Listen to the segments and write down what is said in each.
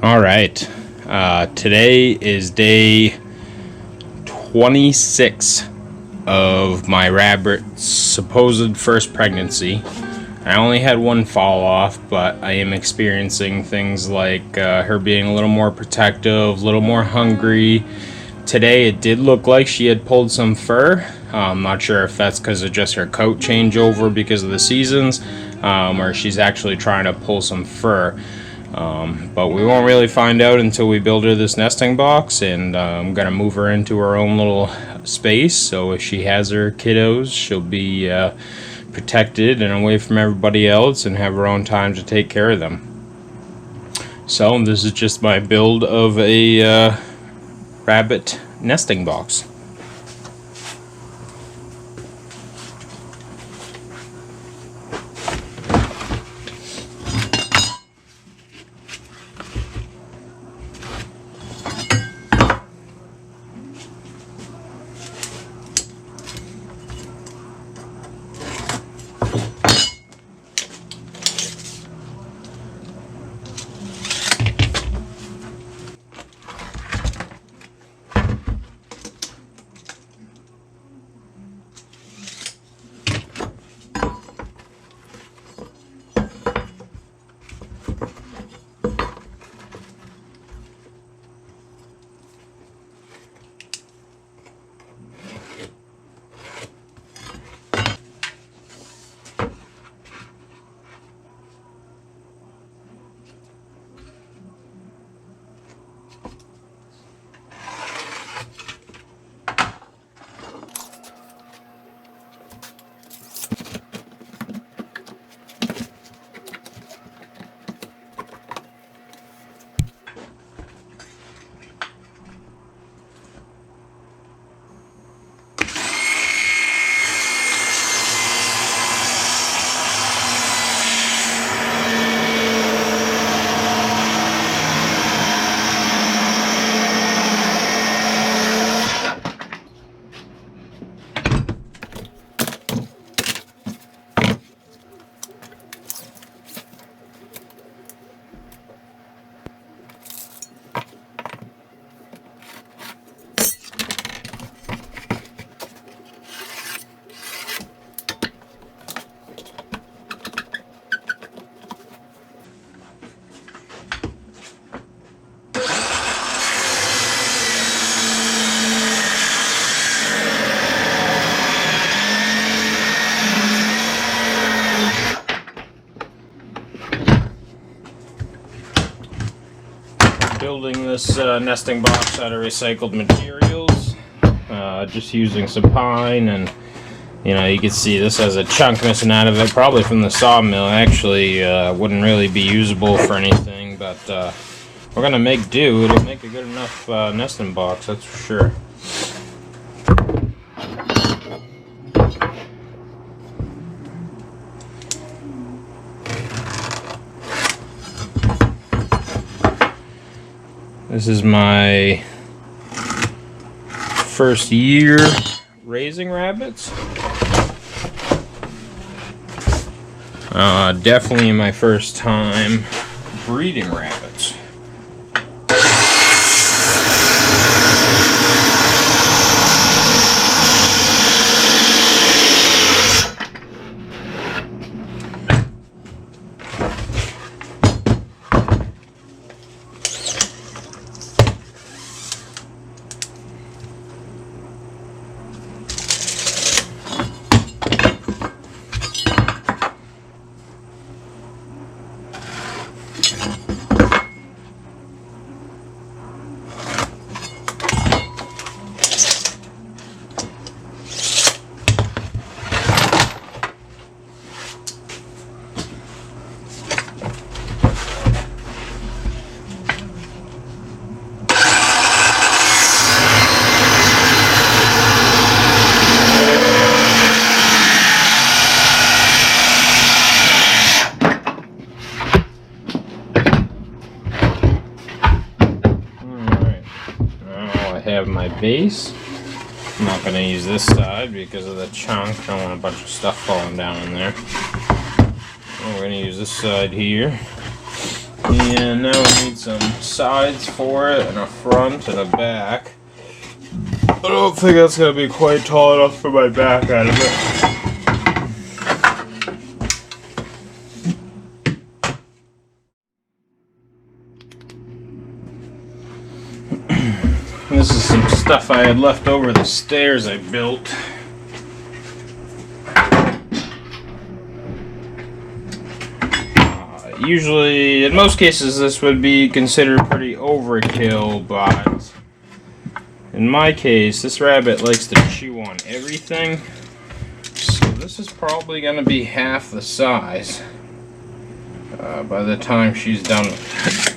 All right. Today is day 26 of my rabbit's supposed first pregnancy. I only had one fall off, but I am experiencing things like her being a little more protective, a little more hungry. Today it did look like she had pulled some fur. I'm not sure if that's because of just her coat changeover because of the seasons, or she's actually trying to pull some fur. But we won't really find out until we build her this nesting box, and I'm going to move her into her own little space, so if she has her kiddos, she'll be protected and away from everybody else and have her own time to take care of them. So this is just my build of a rabbit nesting box. Building this nesting box out of recycled materials, just using some pine, and you can see this has a chunk missing out of it, probably from the sawmill. Actually wouldn't really be usable for anything, but we're gonna make do. It'll make a good enough nesting box, that's for sure. This is my first year raising rabbits. Definitely my first time breeding rabbits. Have my base. I'm not going to use this side because of the chunk. I don't want a bunch of stuff falling down in there. We're going to use this side here. And now we need some sides for it, and a front and a back. I don't think that's going to be quite tall enough for my back out of it. This is some stuff I had left over the stairs I built. Usually, in most cases, this would be considered pretty overkill, but in my case, this rabbit likes to chew on everything. So this is probably going to be half the size by the time she's done with it.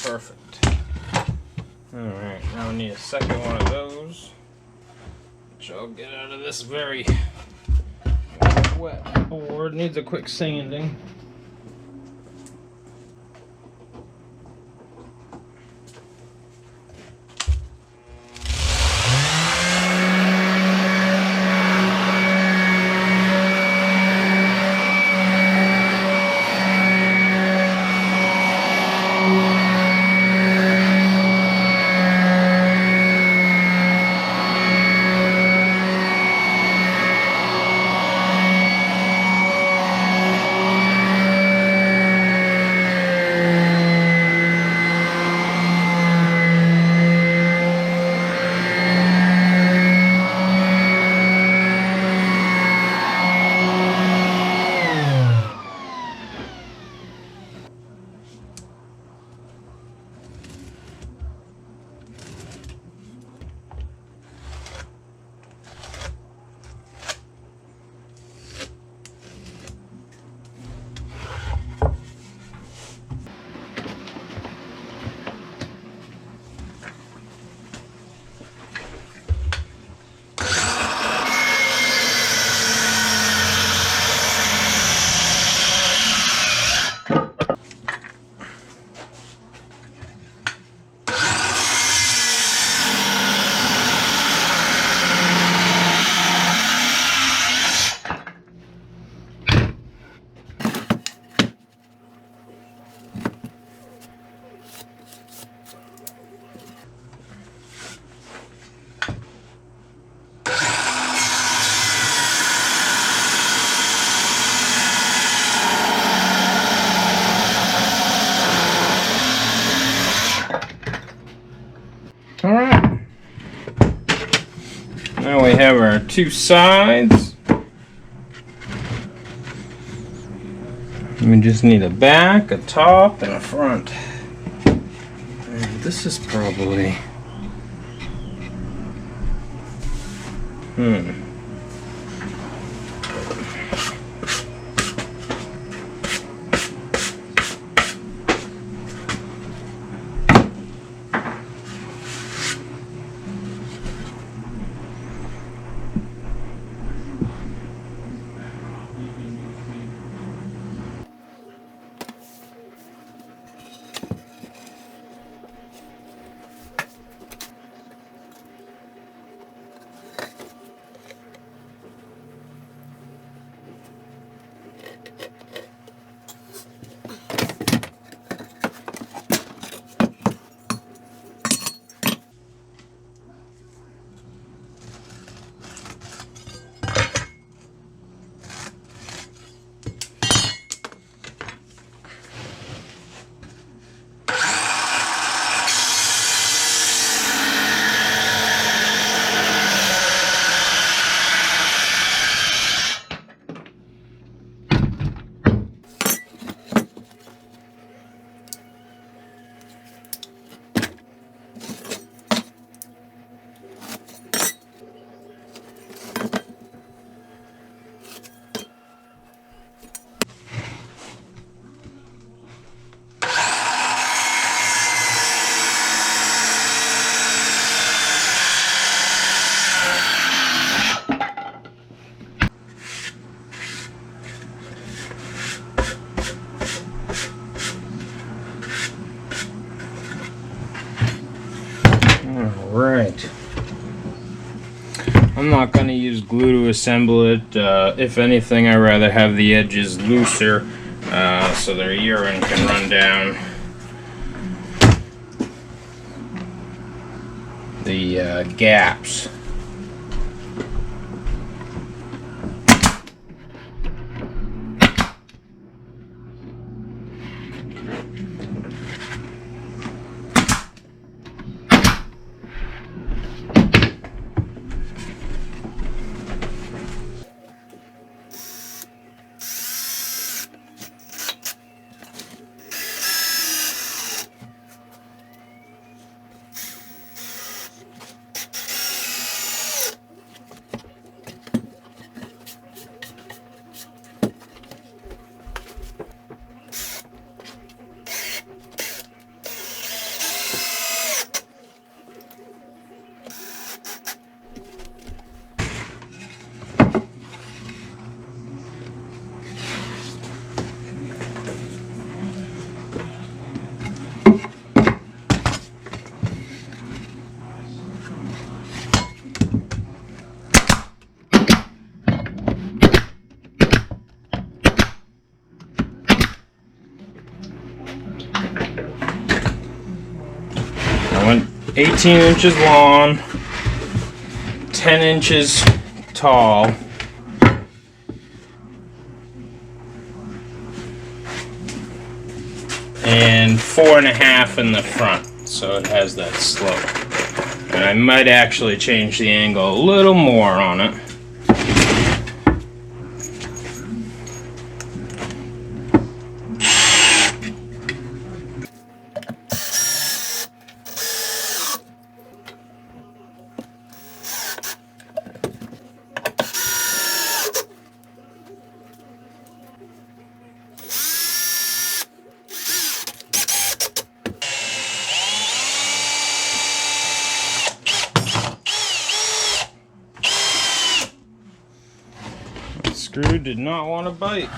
Perfect. Alright, now we need a second one of those, which I'll get out of this very wet board. Needs a quick sanding. Alright. Now we have our two sides. We just need a back, a top, and a front. And this is probably... Alright. I'm not going to use glue to assemble it. If anything, I'd rather have the edges looser so their urine can run down the gaps. I went 18 inches long, 10 inches tall, and 4.5 in the front, so it has that slope. And I might actually change the angle a little more on it. Screw did not want to bite.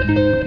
Thank you.